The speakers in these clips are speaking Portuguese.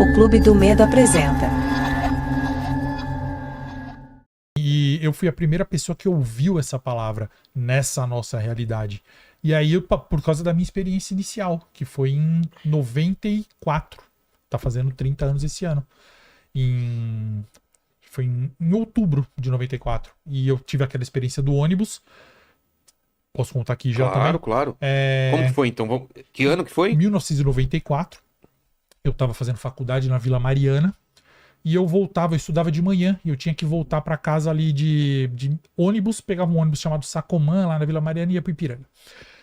O Clube do Medo apresenta. E eu fui a primeira pessoa que ouviu essa palavra nessa nossa realidade. E aí, por causa da minha experiência inicial, que foi em 94. Tá fazendo 30 anos esse ano. Foi em outubro de 94. E eu tive aquela experiência do ônibus. Posso contar aqui já também? Claro. Como que foi, então? Que ano que foi? 1994. Eu estava fazendo faculdade na Vila Mariana. E eu estudava de manhã. E eu tinha que voltar para casa ali de ônibus. Pegava um ônibus chamado Sacomã, lá na Vila Mariana, e ia pro Ipiranga.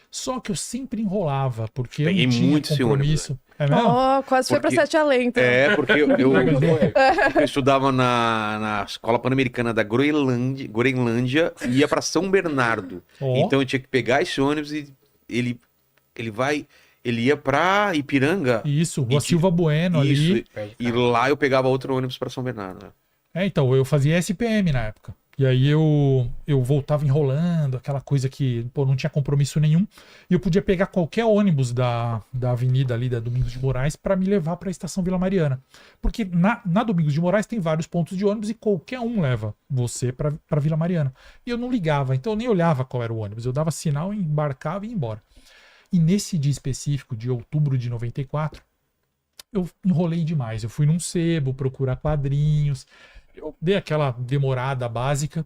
Só que eu sempre enrolava, porque eu não tinha muito compromisso. Esse ônibus, é mesmo? Quase foi pra Sete Além, então. Porque eu estudava na Escola Pan-Americana da Groenlândia e ia para São Bernardo. Então eu tinha que pegar esse ônibus e ele ia para Ipiranga. Isso, Rua Silva Bueno ali. E lá eu pegava outro ônibus para São Bernardo. Né? Então, eu fazia SPM na época. E aí eu voltava enrolando, aquela coisa que não tinha compromisso nenhum. E eu podia pegar qualquer ônibus da avenida ali, da Domingos de Moraes, para me levar para a estação Vila Mariana. Porque na Domingos de Moraes tem vários pontos de ônibus e qualquer um leva você para Vila Mariana. E eu não ligava, então eu nem olhava qual era o ônibus. Eu dava sinal, embarcava e ia embora. E nesse dia específico, de outubro de 94, eu enrolei demais. Eu fui num sebo procurar quadrinhos. Eu dei aquela demorada básica,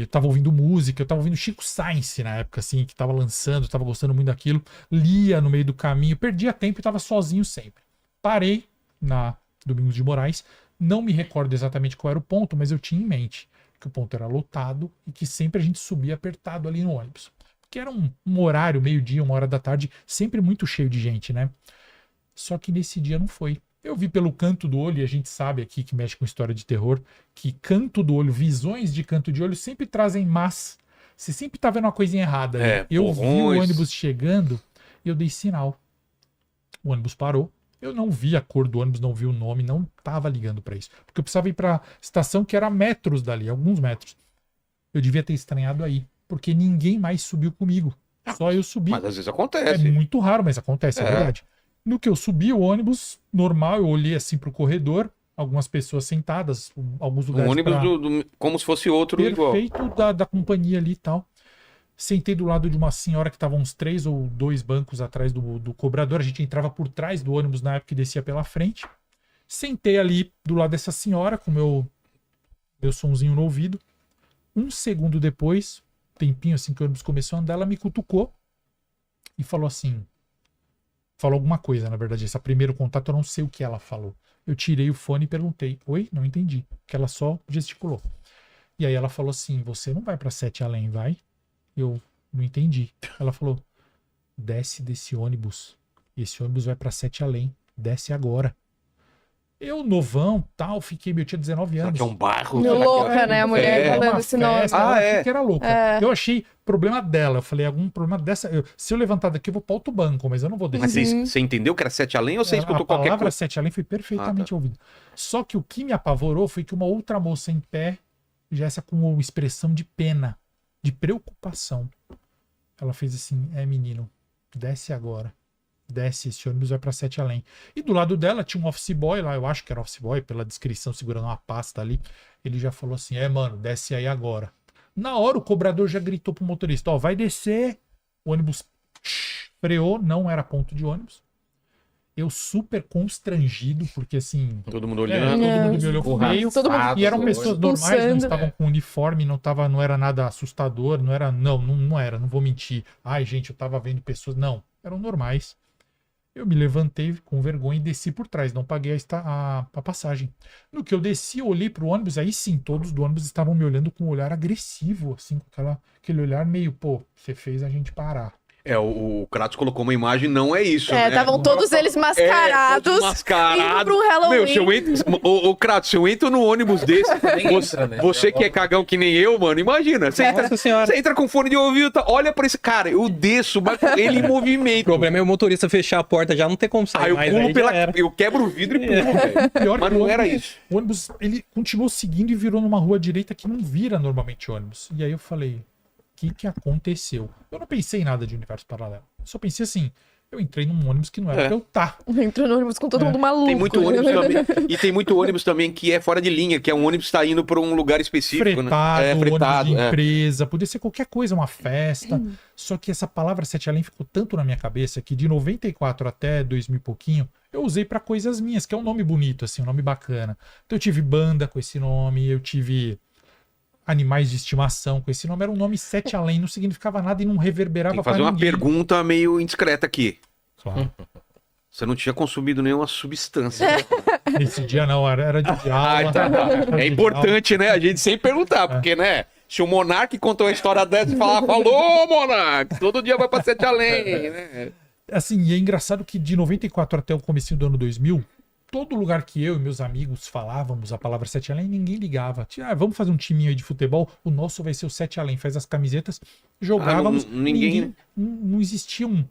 tava ouvindo música, eu tava ouvindo Chico Science na época, assim, que tava lançando, tava gostando muito daquilo, lia no meio do caminho, perdia tempo e tava sozinho sempre. Parei na Domingos de Moraes, não me recordo exatamente qual era o ponto, mas eu tinha em mente que o ponto era lotado e que sempre a gente subia apertado ali no ônibus. Porque era um horário, meio-dia, 1h da tarde, sempre muito cheio de gente, né? Só que nesse dia não foi. Eu vi pelo canto do olho, e a gente sabe aqui que mexe com história de terror, que canto do olho, visões de canto de olho sempre trazem más. Você sempre tá vendo uma coisinha errada ali. Eu vi o ônibus chegando e eu dei sinal. O ônibus parou. Eu não vi a cor do ônibus, não vi o nome, não tava ligando para isso. Porque eu precisava ir pra estação que era metros dali, alguns metros. Eu devia ter estranhado aí, porque ninguém mais subiu comigo. Só eu subi. Mas às vezes acontece. É muito raro, mas acontece, é verdade. No que eu subi o ônibus, normal, eu olhei assim pro corredor, algumas pessoas sentadas, alguns lugares. Um ônibus como se fosse outro igual. Perfeito da companhia ali e tal. Sentei do lado de uma senhora que estava uns 3 ou 2 bancos atrás do cobrador. A gente entrava por trás do ônibus na época e descia pela frente. Sentei ali do lado dessa senhora com meu sonzinho no ouvido. 1 segundo depois, tempinho assim que o ônibus começou a andar, ela me cutucou e falou assim... Falou alguma coisa, na verdade. Esse primeiro contato, eu não sei o que ela falou. Eu tirei o fone e perguntei. Oi? Não entendi. Porque ela só gesticulou. E aí ela falou assim, você não vai pra Sete Além, vai? Eu não entendi. Ela falou, desce desse ônibus. Esse ônibus vai pra Sete Além. Desce agora. Eu, novão, tal, eu tinha 19 anos. Será que é um bairro? Meu louca, né? A mulher falando esse nome. Eu achei que era louca. Eu achei problema dela. Eu falei, algum problema dessa... se eu levantar daqui, eu vou pra outro banco, mas eu não vou descer. Mas você entendeu que era Sete Além ou você escutou qualquer coisa? A palavra Sete Além foi perfeitamente ouvida. Só que o que me apavorou foi que uma outra moça em pé, já essa com uma expressão de pena, de preocupação. Ela fez assim, menino, desce agora. Desce, esse ônibus vai pra Sete Além. E do lado dela tinha um office boy lá, eu acho que era office boy, pela descrição, segurando uma pasta ali. Ele já falou assim, mano, desce aí agora. Na hora o cobrador já gritou pro motorista, vai descer. O ônibus freou, não era ponto de ônibus. Eu super constrangido, porque assim... Todo mundo olhando. Todo mundo me olhou com meio. E eram pessoas normais, não estavam com uniforme, não era nada assustador, não era, não vou mentir. Ai, gente, eu tava vendo pessoas, não, eram normais. Eu me levantei com vergonha e desci por trás, não paguei a passagem. No que eu desci, eu olhei pro ônibus, aí sim, todos do ônibus estavam me olhando com um olhar agressivo, assim, com aquele olhar meio, você fez a gente parar. O Kratos colocou uma imagem, não é isso, né? Estavam todos eles mascarados, todos indo pro Halloween. Kratos, se eu entro no ônibus desse, você que é cagão que nem eu, mano, imagina. Você entra com fone de ouvido, olha pra esse cara, eu desço, mas ele em movimento. O problema é o motorista fechar a porta, já não ter como sair mais. Eu quebro o vidro e pulo, velho. Mas não era isso. O ônibus, ele continuou seguindo e virou numa rua direita que não vira normalmente ônibus. E aí eu falei... O que aconteceu? Eu não pensei em nada de universo paralelo. Eu só pensei assim, Eu entrei num ônibus que não era pra eu estar. Entrou no ônibus com todo mundo maluco. Tem muito ônibus também. E tem muito ônibus também que é fora de linha, que é um ônibus que tá indo pra um lugar específico, Fretado, né? ônibus de empresa, podia ser qualquer coisa, uma festa. Só que essa palavra Sete Além ficou tanto na minha cabeça que de 94 até 2000 e pouquinho, eu usei pra coisas minhas, que é um nome bonito, assim, um nome bacana. Então eu tive banda com esse nome, eu tive animais de estimação com esse nome. Era um nome Sete Além, não significava nada e não reverberava Tem que pra fazer uma ninguém. pergunta meio indiscreta aqui. Claro. Você não tinha consumido nenhuma substância. Nesse dia não, era de aula. Tá. Era É de importante, né? A gente sempre perguntar, porque, né? Se o Monark contou a história dessa e falar, falou, Monark, todo dia vai pra Sete Além, né? Assim, e é engraçado que de 94 até o comecinho do ano 2000, todo lugar que eu e meus amigos falávamos a palavra Sete Além, ninguém ligava. Vamos fazer um timinho aí de futebol, o nosso vai ser o Sete Além. Faz as camisetas, jogávamos. Não existia um...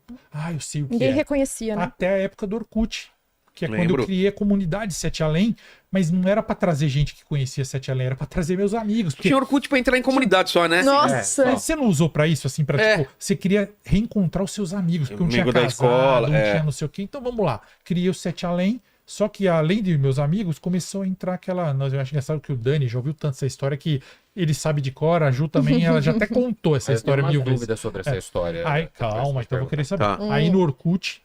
eu sei o que Ninguém é. reconhecia, né? Até a época do Orkut, que é quando Lembro. eu criei a comunidade Sete Além, mas não era pra trazer gente que conhecia Sete Além, era pra trazer meus amigos. Porque Tinha Orkut pra entrar em comunidade só, né? Nossa! mas você não usou pra isso, assim, pra, tipo, você queria reencontrar os seus amigos, porque um tinha Amigo da casado, escola, um tinha não sei o quê. Então vamos lá, criei o Sete Além, só que além de meus amigos, começou a entrar aquela... Eu acho engraçado que o Dani já ouviu tanto essa história que ele sabe de cor, a Ju também, ela já até contou essa história mil mil vezes. dúvidas sobre essa história. Aí, calma, então eu vou querer saber. Tá. Aí no Orkut,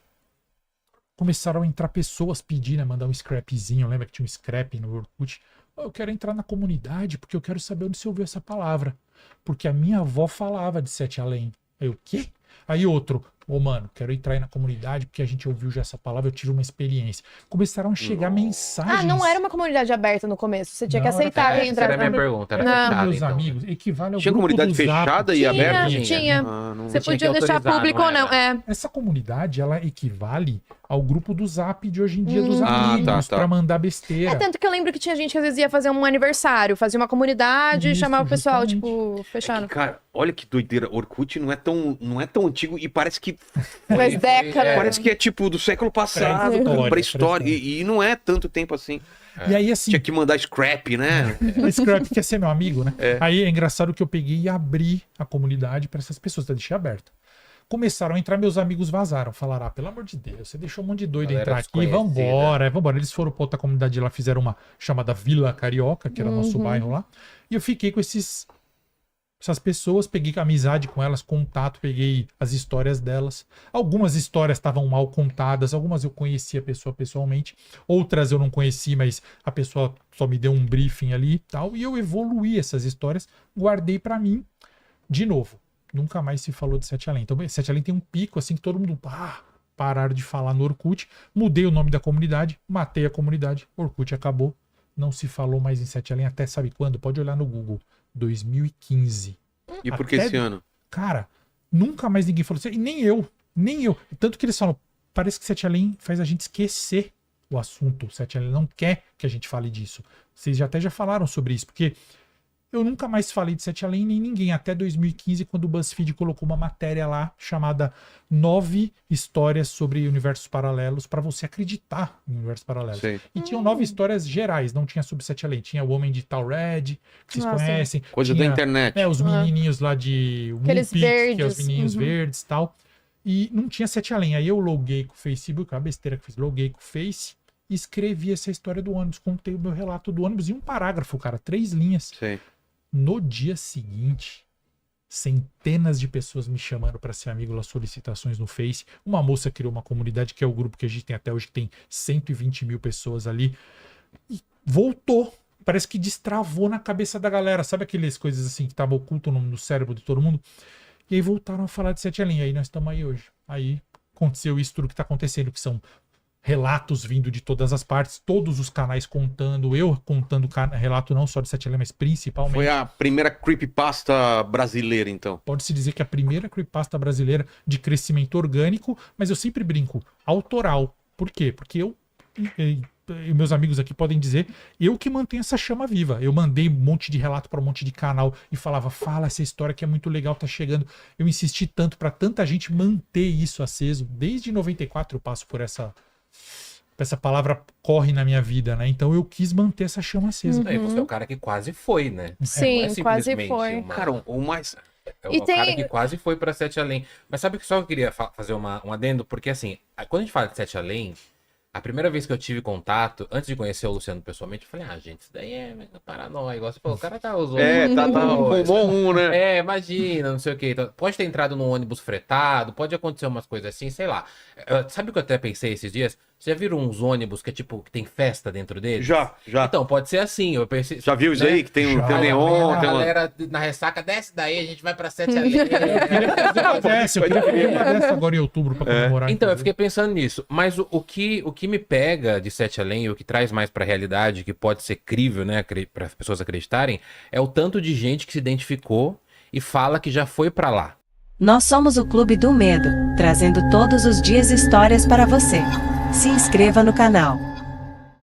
começaram a entrar pessoas pedindo, mandar um scrapzinho. Lembra que tinha um scrap no Orkut? Eu quero entrar na comunidade porque eu quero saber onde você ouviu essa palavra. Porque a minha avó falava de Sete Além. Aí o quê? Aí outro, mano, quero entrar aí na comunidade porque a gente ouviu já essa palavra, eu tive uma experiência. Começaram a chegar mensagens. Não era uma comunidade aberta no começo. Você tinha que Não, aceitar Essa entrar. era a minha pergunta. Era Não. fechada, Meus então. amigos, equivale ao Tinha grupo comunidade do Zap. fechada e aberta? Tinha. Não... Você tinha podia que deixar autorizar, público não ou não. era? É. Essa comunidade, ela equivale ao grupo do Zap de hoje em dia dos amigos, tá. pra mandar besteira. Tanto que eu lembro que tinha gente que às vezes ia fazer um aniversário, fazia uma comunidade, Isso, chamava o pessoal, justamente. tipo, fechando. Cara, olha que doideira. Orkut não é tão antigo e parece que Faz décadas. parece que é tipo do século passado, Pré-história, pré-história. pré-história. E não é tanto tempo assim. E aí, assim, Tinha que mandar scrap, né? esse Scrap quer ser meu amigo, né? Aí é engraçado que eu peguei e abri a comunidade pra essas pessoas, deixei aberta. Começaram a entrar, meus amigos vazaram. Falaram, pelo amor de Deus, você deixou um monte de doido Galera entrar aqui, desconhecida. vambora. Eles foram pra outra comunidade lá, fizeram uma chamada Vila Carioca, que era nosso bairro lá. E eu fiquei com essas pessoas, peguei amizade com elas, contato, peguei as histórias delas. Algumas histórias estavam mal contadas, algumas eu conhecia a pessoa pessoalmente, outras eu não conheci, mas a pessoa só me deu um briefing ali e tal. E eu evoluí essas histórias, guardei pra mim de novo. Nunca mais se falou de Sete Além. Então, Sete Além tem um pico, assim, que todo mundo pararam de falar no Orkut. Mudei o nome da comunidade, matei a comunidade, Orkut acabou. Não se falou mais em Sete Além até sabe quando? Pode olhar no Google. 2015. E por que Até- esse ano? Cara, nunca mais ninguém falou assim. E nem eu. Tanto que eles falam, parece que Sete Além faz a gente esquecer o assunto. Sete Além não quer que a gente fale disso. Vocês já falaram sobre isso, porque eu nunca mais falei de Sete Além nem ninguém, até 2015, quando o BuzzFeed colocou uma matéria lá chamada 9 histórias sobre universos paralelos para você acreditar em universos paralelos. Sei. E tinham 9 histórias gerais, não tinha sobre Sete Além. Tinha o Homem de Tal Red, que vocês Nossa. conhecem. Coisa tinha, da internet. os menininhos lá de Aqueles Whoopee, que é os verdes. menininhos verdes e tal. E não tinha Sete Além. Aí eu loguei com o Facebook, a besteira que fiz, loguei com o Face e escrevi essa história do ônibus. Contei o meu relato do ônibus em um parágrafo, cara, 3 linhas. Sei. No dia seguinte, centenas de pessoas me chamando para ser amigo nas solicitações no Face. Uma moça criou uma comunidade, que é o grupo que a gente tem até hoje, que tem 120 mil pessoas ali. E voltou. Parece que destravou na cabeça da galera. Sabe aquelas coisas assim que estavam ocultas no cérebro de todo mundo? E aí voltaram a falar de Sete Além. Aí nós estamos aí hoje. Aí aconteceu isso tudo que está acontecendo, que são relatos vindo de todas as partes, todos os canais contando, eu contando relato não só de Sete Além, mas principalmente. Foi a primeira creepypasta brasileira, então. Pode-se dizer que é a primeira creepypasta brasileira de crescimento orgânico, mas eu sempre brinco, autoral. Por quê? Porque eu e meus amigos aqui podem dizer, eu que mantenho essa chama viva. Eu mandei um monte de relato para um monte de canal e falava, fala essa história que é muito legal, tá chegando. Eu insisti tanto para tanta gente manter isso aceso. Desde 94 eu passo por essa palavra corre na minha vida, né? Então eu quis manter essa chama acesa. E você é o cara que quase foi, né? Sim, Não é quase simplesmente foi. uma- Cara, o mais... É E o cara tem- que quase foi pra Sete Além. Mas sabe que só eu queria fazer um adendo? Porque assim, quando a gente fala de Sete Além, a primeira vez que eu tive contato, antes de conhecer o Luciano pessoalmente, eu falei, gente, isso daí é paranoia. Igual você falou, o cara tá usando. Fumou um, né? É, imagina, não sei o que. Pode ter entrado num ônibus fretado, pode acontecer umas coisas assim, sei lá. Sabe o que eu até pensei esses dias? Você já viram uns ônibus que é tipo, que tem festa dentro deles? Já. Então, pode ser assim. Eu pensei, Já viu isso aí? Que tem um Já. neon, a tem uma... galera na ressaca, desce daí, a gente vai pra Sete Além. Eu queria fazer uma dessa agora em outubro pra comemorar. Então, eu inclusive. fiquei pensando nisso. Mas o que me pega de Sete Além, o que traz mais pra realidade, que pode ser crível, né, para as pessoas acreditarem, é o tanto de gente que se identificou e fala que já foi pra lá. Nós somos o Clube do Medo, trazendo todos os dias histórias para você. Se inscreva no canal.